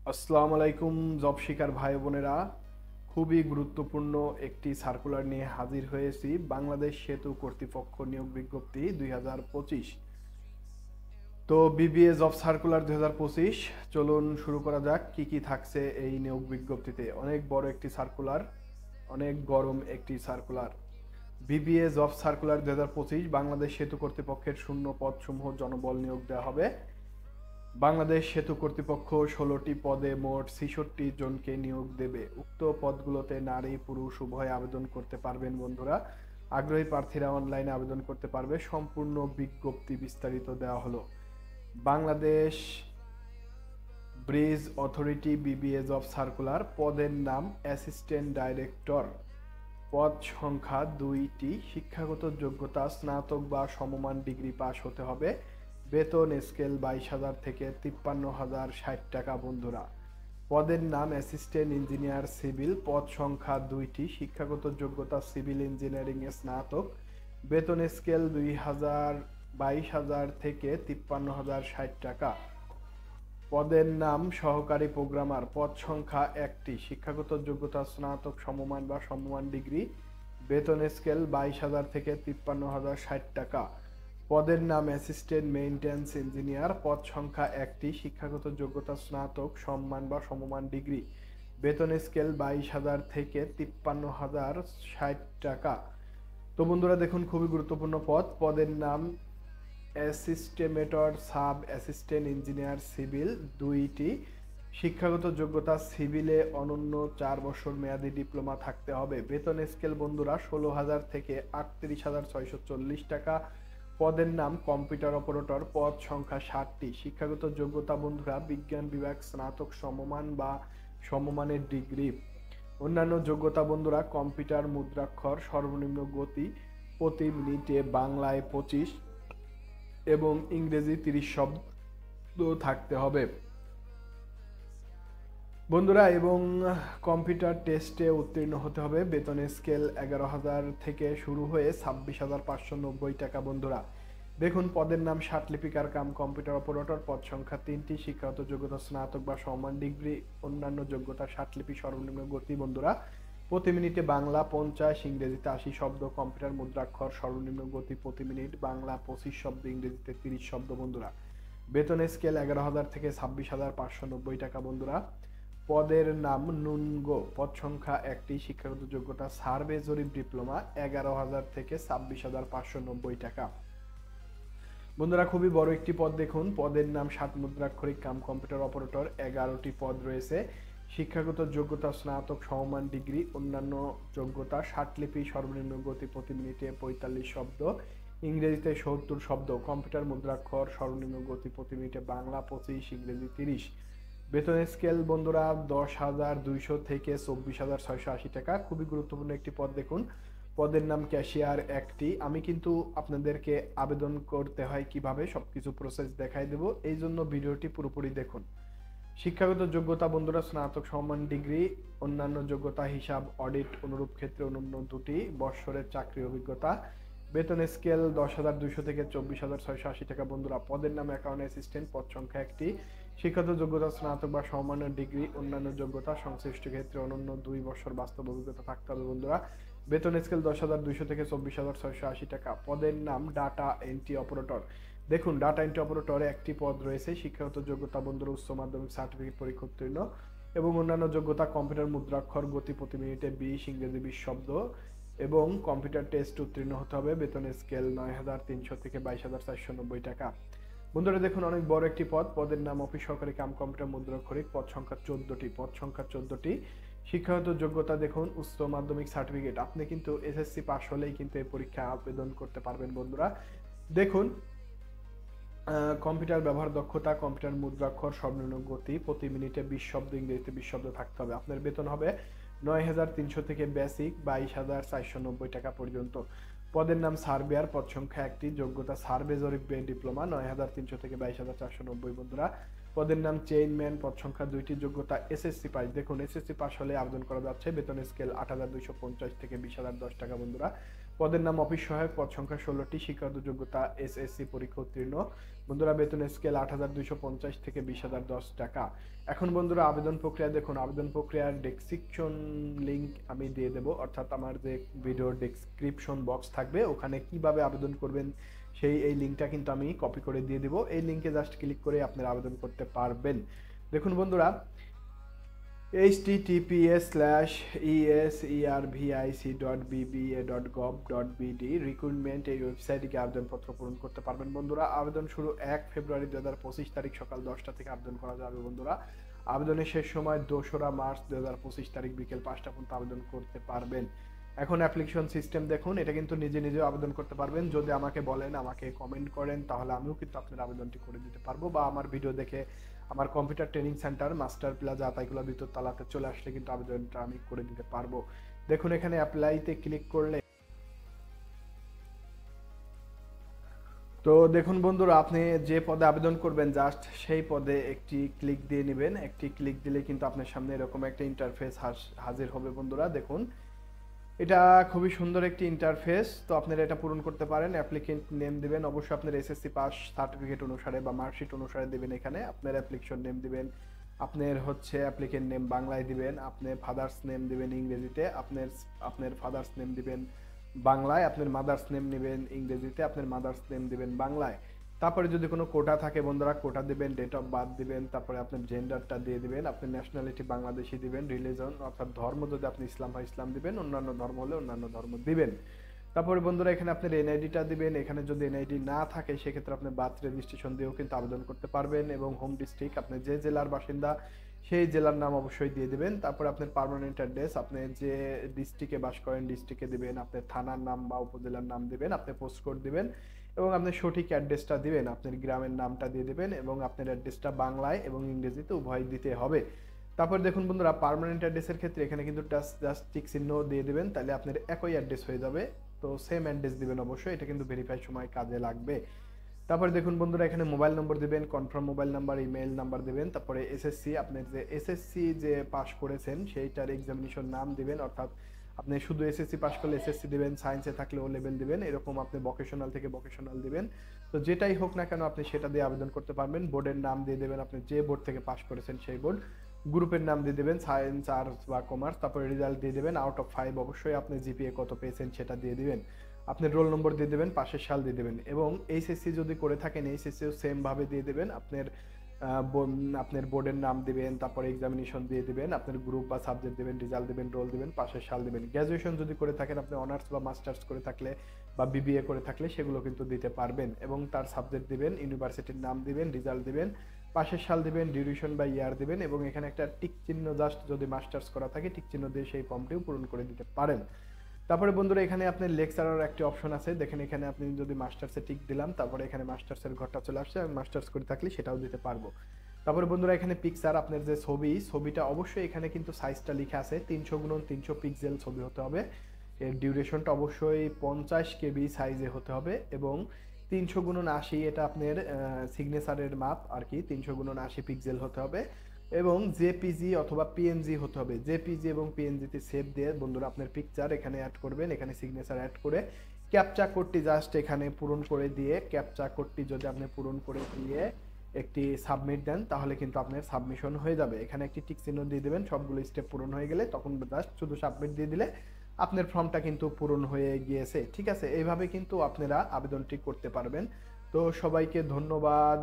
আসসালামু আলাইকুম জব শিকার ভাই বোনেরা। খুবই গুরুত্বপূর্ণ একটি সার্কুলার নিয়ে হাজির হয়েছি। বাংলাদেশ সেতু কর্তৃপক্ষ নিয়োগ বিজ্ঞপ্তি 2025। তো বিবিএ জব সার্কুলার 2025, চলুন শুরু করা যাক। কি কি থাকছে এই নিয়োগ বিজ্ঞপ্তিতে? অনেক বড় একটি সার্কুলার, অনেক গরম একটি circular. BBA job circular 2025, Bangladesh সেতু কর্তৃপক্ষের শূন্য পদসমূহ জনবল নিয়োগ দেওয়া হবে। বাংলাদেশ সেতু কর্তৃপক্ষ 16টি পদে মোট 66 জনকে নিয়োগ দেবে। উক্ত পদগুলোতে নারী পুরুষ উভয় আবেদন করতে পারবেন বন্ধুরা। আগ্রহী প্রার্থীরা অনলাইনে আবেদন করতে পারবে। সম্পূর্ণ বিজ্ঞপ্তি বিস্তারিত দেওয়া হলো। Bangladesh bridge authority BBA job circular. পদের নাম অ্যাসিস্ট্যান্ট ডাইরেক্টর। পদ সংখ্যা 2টি। শিক্ষাগত যোগ্যতা স্নাতক বা সমমান ডিগ্রি পাস হতে হবে। বেতন স্কেল 22,000 থেকে 53,000 60 টাকা বন্ধুরা। পদের নাম অ্যাসিস্ট্যান্ট ইঞ্জিনিয়ার সিভিল। পদ সংখ্যা 2টি। শিক্ষাগত যোগ্যতা সিভিল ইঞ্জিনিয়ারিং এ স্নাতক। বেতন স্কেল 22,000 থেকে 53,000 60 টাকা। পদের নাম সহকারী প্রোগ্রামার। পদ সংখ্যা 1টি। শিক্ষাগত যোগ্যতা স্নাতক সমমান বা সমমান ডিগ্রি। বেতন স্কেল 22,000 থেকে 53,000 60 টাকা। পদের নাম অ্যাসিস্ট্যান্ট মেইনটেন্যান্স ইঞ্জিনিয়ার। পদ সংখ্যা 1টি। শিক্ষাগত যোগ্যতা স্নাতক সমমান বা সমমান ডিগ্রি। বেতন স্কেল 22,000 থেকে 53,000 60 টাকা। তো বন্ধুরা দেখুন, খুবই গুরুত্বপূর্ণ পদ। পদের নাম অ্যাসিস্টেমেটর সাব অ্যাসিস্ট্যান্ট ইঞ্জিনিয়ার সিভিল 2টি। শিক্ষাগত যোগ্যতা সিভিলে অনন্য 4 বছর মেয়াদী ডিপ্লোমা থাকতে হবে। বেতন স্কেল বন্ধুরা 16,000 থেকে 38,640 টাকা। পদের নাম কম্পিউটার অপারেটর। পদ সংখ্যা 60টি। শিক্ষাগত যোগ্যতা বন্ধুরা বিজ্ঞান বিভাগ স্নাতক সমমান বা সমমানের ডিগ্রি। অন্যান্য যোগ্যতা বন্ধুরা কম্পিউটার মুদ্রাক্ষর, সর্বনিম্ন গতি প্রতি মিনিটে বাংলায় 25 এবং ইংরেজি 30 শব্দ থাকতে হবে বন্ধুরা, এবং কম্পিউটার টেস্টে উত্তীর্ণ হতে হবে। বেতন স্কেল 11,000 থেকে শুরু হয়ে 26,590 টাকা বন্ধুরা। দেখুন, পদের নাম ষাটলিপিকার কাম কম্পিউটার অপারেটর। পদ সংখ্যা 3টি। শিক্ষাগত যোগ্যতা স্নাতক বা সমান ডিগ্রি। অন্যান্য যোগ্যতা ষাটলিপি, সর্বনিম্ন গতি বন্ধুরা প্রতি মিনিটে বাংলা 50, ইংরেজিতে 80 শব্দ। কম্পিউটার মুদ্রাক্ষর, সর্বনিম্ন গতি প্রতি মিনিট বাংলা 25 শব্দ, ইংরেজিতে 30 শব্দ বন্ধুরা। বেতন স্কেল 11,000 থেকে 26,590 টাকা বন্ধুরা। পদের নাম নুনগো। পদ সংখ্যা 1টি। শিক্ষাগত যোগ্যতা সার্ভে জরিপ ডিপ্লোমা। 11,000 থেকে 26,590 টাকা বন্ধুরা। খুবই বড় একটি পদ। দেখুন, পদের নাম 7 মুদ্রাক্ষরিক কাম কম্পিউটার অপারেটর। 11টি পদ রয়েছে। শিক্ষাগত যোগ্যতা স্নাতক সমমান ডিগ্রি। অন্যান্য যোগ্যতা ষাটলিপি, সর্বনিম্ন গতি প্রতি মিনিটে 45 শব্দ, ইংরেজিতে 70 শব্দ। কম্পিউটার মুদ্রাক্ষর, সর্বনিম্ন গতি প্রতি মিনিটে বাংলা 25, ইংরেজি 30। বেতন স্কেল বন্ধুরা 10,200 থেকে 24,680 টাকা। খুবই গুরুত্বপূর্ণ একটি পদ। দেখুন, পদের নাম ক্যাশিয়ার 1টি। আমি কিন্তু আপনাদেরকে আবেদন করতে হয় কিভাবে সবকিছু প্রসেস দেখাই দেব, এই জন্য ভিডিওটি পুরোপুরি দেখুন। শিক্ষাগত যোগ্যতা বন্ধুরা স্নাতক সমান ডিগ্রি। অন্যান্য যোগ্যতা হিসাব, অডিট, অনুরূপ ক্ষেত্রে অনন্য 2টি বৎসরের চাকরি অভিজ্ঞতা। বেতন স্কেল 10,200 থেকে 24,680 টাকা বন্ধুরা। পদের নাম অ্যাকাউন্ট অ্যাসিস্ট্যান্ট। পদ সংখ্যা 1টি। শিক্ষাগত যোগ্যতা স্নাতক বা সমমানের ডিগ্রি। অন্যান্য যোগ্যতা সংশ্লিষ্ট ক্ষেত্রে অনন্য 2 বছর বাস্তব অভিজ্ঞতা থাকতে হবে বন্ধুরা। বেতন স্কেল 10,200 থেকে 24,680 টাকা। পদের নাম ডাটা এন্ট্রি অপারেটর। দেখুন, ডাটা এন্ট্রি অপারেটরে 1টি পদ রয়েছে। শিক্ষাগত যোগ্যতা বন্ধুরা উচ্চ মাধ্যমিক সার্টিফিকেট পরীক্ষা উত্তীর্ণ এবং অন্যান্য যোগ্যতা কম্পিউটার মুদ্রাক্ষর, গতি প্রতি মিনিটে 20, ইংরেজি 20 শব্দ এবং কম্পিউটার টেস্ট উত্তীর্ণ হতে হবে। বেতন স্কেল 9,300 থেকে 22,490 টাকা বন্ধুরা। দেখুন, অনেক বড় একটি পদ। পদের নাম অফিস সহকারী কাম কম্পিউটার মুদ্রাক্ষরিক। পদ সংখ্যা 14টি। পদ সংখ্যা 14টি। শিক্ষাগত যোগ্যতা দেখুন উচ্চ মাধ্যমিক সার্টিফিকেট। আপনি কিন্তু এসএসসি পাস হলেই কিন্তু এই পরীক্ষা আবেদন করতে পারবেন বন্ধুরা। দেখুন, কম্পিউটার ব্যবহার দক্ষতা, কম্পিউটার মুদ্রাক্ষর, সর্বনিম্ন গতি প্রতি মিনিটে 20 শব্দ, ইংরেজিতে 20 শব্দ থাকতে হবে। আপনার বেতন হবে 9,300 থেকে বেসিক 22,490 টাকা পর্যন্ত। পদের নাম সার্ভেয়ার। পদ সংখ্যা 1টি। যোগ্যতা সার্ভে জরিপ ডিপ্লোমা। 9,300 থেকে 22,490 বন্ধুরা। পদের নাম চেইনম্যান। পদ সংখ্যা 2টি। যোগ্যতা এসএসসি পাস। দেখুন, এসএসসি পাস হলে আবেদন করা যাচ্ছে। বেতন স্কেল 8,250 থেকে 20,010 টাকা বন্ধুরা। পদের নাম অফিস সহায়ক, পদ সংখ্যা 16টি, শিক্ষাগত যোগ্যতা এসএসসি পরীক্ষা উত্তীর্ণ। বন্ধুরা বেতন স্কেল 8,250 থেকে 20,010 টাকা। এখন বন্ধুরা আবেদন প্রক্রিয়া দেখুন। আবেদন প্রক্রিয়ার ডেসক্রিপশন লিংক আমি দিয়ে দেবো, অর্থাৎ আমার যে ভিডিওর ডেসক্রিপশন বক্স থাকবে ওখানে কিভাবে আবেদন করবেন এই লিঙ্কটা কিন্তু আমি কপি করে দিয়ে দিব। এই লিঙ্কে জাস্ট ক্লিক করে আপনারা আবেদন করতে পারবেন। দেখুন বন্ধুরা, https://eservic.bba.gov.bd রিক্রুটমেন্ট এই ওয়েবসাইটে গিয়ে আবেদনপত্র পূরণ করতে পারবেন বন্ধুরা। আবেদন শুরু 1 ফেব্রুয়ারি 2025 তারিখ সকাল 10টা থেকে আবেদন করা যাবে বন্ধুরা। আবেদনের শেষ সময় 2রা মার্চ 2025 তারিখ বিকেল 5টা পর্যন্ত আবেদন করতে পারবেন। এখন অ্যাপ্লিকেশন সিস্টেম দেখুন, এটা কিন্তু নিজে নিজেও আবেদন করতে পারবেন। যদি আমাকে বলেন, আমাকে কমেন্ট করেন, তাহলে আমিও কিন্তু আপনার আবেদনটি করে দিতে পারবো, বা আমার ভিডিও দেখে আমার computer training centre master plaza Ataikula দ্বিতীয় তলাতে চলে আসলে কিন্তু আবেদনটা আমি করে দিতে পারবো। দেখুন এখানে অ্যাপ্লাইতে ক্লিক করলে, তো দেখুন বন্ধুরা, আপনি যে পদে আবেদন করবেন জাস্ট সেই পদে একটি ক্লিক দিয়ে নেবেন। একটি ক্লিক দিলে কিন্তু আপনার সামনে এরকম একটা ইন্টারফেস হাজির হবে বন্ধুরা। দেখুন এটা খুবই সুন্দর একটি ইন্টারফেস। তো আপনারা এটা পূরণ করতে পারেন। অ্যাপ্লিকেন্ট নেম দিবেন, অবশ্যই আপনার এসএসসি পাস সার্টিফিকেট অনুসারে বা মার্কশিট অনুসারে দিবেন। এখানে আপনার অ্যাপ্লিকেশন নেম দিবেন, আপনার হচ্ছে অ্যাপ্লিকেন্ট নেম বাংলায় দিবেন, আপনার ফাদার্স নেম দিবেন ইংরেজিতে, আপনার ফাদার্স নেম দিবেন বাংলায়, আপনার মাদার্স নেম নেবেন ইংরেজিতে, আপনার মাদার্স নেম দিবেন বাংলায়। তারপরে যদি কোনো কোটা থাকে বন্ধুরা, কোটা দিবেন, ডেট অফ বার্থ দিবেন, তারপরে আপনার জেন্ডারটা দিয়ে দিবেন, আপনার ন্যাশনালিটি বাংলাদেশি দিবেন, রিলিজন অর্থাৎ ধর্ম যদি আপনি ইসলাম হয় ইসলাম দিবেন, অন্যান্য ধর্ম হলে অন্যান্য ধর্ম দিবেন। তারপরে বন্ধুরা এখানে আপনার এনআইডিটা দিবেন। এখানে যদি এনআইডি না থাকে সেক্ষেত্রে আপনি বার্থ রেজিস্ট্রেশন দিয়েও কিন্তু আবেদন করতে পারবেন। এবং হোম ডিস্ট্রিক্ট, আপনি যে জেলার বাসিন্দা সেই জেলার নাম অবশ্যই দিয়ে দিবেন। তারপর আপনার পার্মানেন্ট অ্যাড্রেস, আপনি যে ডিস্ট্রিক্টে বাস করেন ডিস্ট্রিক্টে দিবেন, আপনার থানার নাম বা উপজেলার নাম দিবেন, আপনি পোস্ট কোড দিবেন এবং আপনার সঠিক অ্যাড্রেসটা দিবেন, আপনার গ্রামের নামটা দিয়ে দিবেন এবং আপনার অ্যাড্রেসটা বাংলায় এবং ইংরেজিতে উভয় দিতে হবে। তারপর দেখুন বন্ধুরা, পার্মানেন্ট অ্যাড্রেসের ক্ষেত্রে এখানে কিন্তু জাস্ট টিক চিহ্ন দিয়ে দিবেন, তাহলে আপনার একই অ্যাড্রেস হয়ে যাবে। তো সেম অ্যাড্রেস দিবেন অবশ্যই, এটা কিন্তু ভেরিফাই সময় কাজে লাগবে। তারপরে দেখুন বন্ধুরা, এখানে মোবাইল নম্বর দিবেন, confirm mobile number, email number দিবেন। তারপরে এসএসসি, আপনার যে এসএসসি যে পাস করেছেন সেইটার এক্সামিনেশন নাম দিবেন, অর্থাৎ আপনি শুধু এসএসসি পাস করলে এসএসসি দিবেন, সায়েন্সে থাকলে ও লেভেল দিবেন, এরকম আপনি ভোকেশনাল থেকে ভোকেশনাল দিবেন। তো যেটাই হোক না কেন আপনি সেটা দিয়ে আবেদন করতে পারবেন। বোর্ডের নাম দিয়ে দেবেন, আপনি যে বোর্ড থেকে পাস করেছেন সেই বোর্ড। গ্রুপের নাম দিয়ে দেবেন, সায়েন্স, আর্টস বা কমার্স। তারপরে রেজাল্ট দিয়ে দেবেন, আউট অফ 5 অবশ্যই আপনি জিপিএ কত পেয়েছেন সেটা দিয়ে দিবেন। আপনার রোল নম্বর দিয়ে দেবেন, পাশের সাল দিয়ে দেবেন। এবং এইচএসসি যদি করে থাকেন এইচএসসিও সেম ভাবে দিয়ে দেবেন। আপনার বোর্ডের নাম দিবেন, তারপরে এক্সামিনেশন দিয়ে দিবেন, আপনার গ্রুপ বা সাবজেক্ট দিবেন, রেজাল্ট দিবেন, রোল দিবেন, পাশের সাল দিবেন। গ্র্যাজুয়েশন যদি করে থাকেন, আপনি অনার্স বা মাস্টার্স করে থাকলে বা বিবিএ করে থাকলে সেগুলো কিন্তু দিতে পারবেন। এবং তার সাবজেক্ট দিবেন, ইউনিভার্সিটির নাম দিবেন, রেজাল্ট দিবেন, পাশের সাল দিবেন, ডিউরেশন বা ইয়ার দিবেন এবং এখানে একটা টিক চিহ্ন, জাস্ট যদি মাস্টার্স করা থাকে টিক চিহ্ন দিয়ে সেই ফর্মটিও পূরণ করে দিতে পারেন। তারপরে বন্ধুরা এখানে আপনার লেকচারার একটি অপশন আছে, দেখেন এখানে আপনি যদি মাস্টার্সে টিক দিলাম, তারপরে এখানে মাস্টার্সের ঘরটা চলে আসছে, আমি মাস্টার্স করে থাকলে সেটাও দিতে পারবো। তারপরে বন্ধুরা এখানে পিকচার, আপনার যে ছবিটা অবশ্যই এখানে কিন্তু সাইজটা লিখে আছে 300x300 পিক্সেল ছবি হতে হবে। এর ডিউরেশনটা অবশ্যই 50 কেবি সাইজে হতে হবে এবং 300x80, এটা আপনার সিগনেচারের মাপ আর কি, 300x80 পিক্সেল হতে হবে এবং জেপিজি অথবা পিএনজি হতে হবে। জেপিজি এবং পিএনজিতে সেভ দিয়ে বন্ধুরা আপনার পিকচার এখানে অ্যাড করবেন, এখানে সিগনেচার অ্যাড করে ক্যাপচা কোডটি জাস্ট এখানে পূরণ করে দিয়ে, ক্যাপচা কোডটি যদি আপনি পূরণ করে দিয়ে একটি সাবমিট দেন তাহলে কিন্তু আপনার সাবমিশন হয়ে যাবে। এখানে একটি টিক চিহ্ন দিয়ে দেবেন, সবগুলো স্টেপ পূরণ হয়ে গেলে তখন জাস্ট শুধু সাবমিট দিয়ে দিলে আপনার ফর্মটা কিন্তু পূরণ হয়ে গিয়েছে। ঠিক আছে, এইভাবে কিন্তু আপনারা আবেদনটি করতে পারবেন। তো সবাইকে ধন্যবাদ।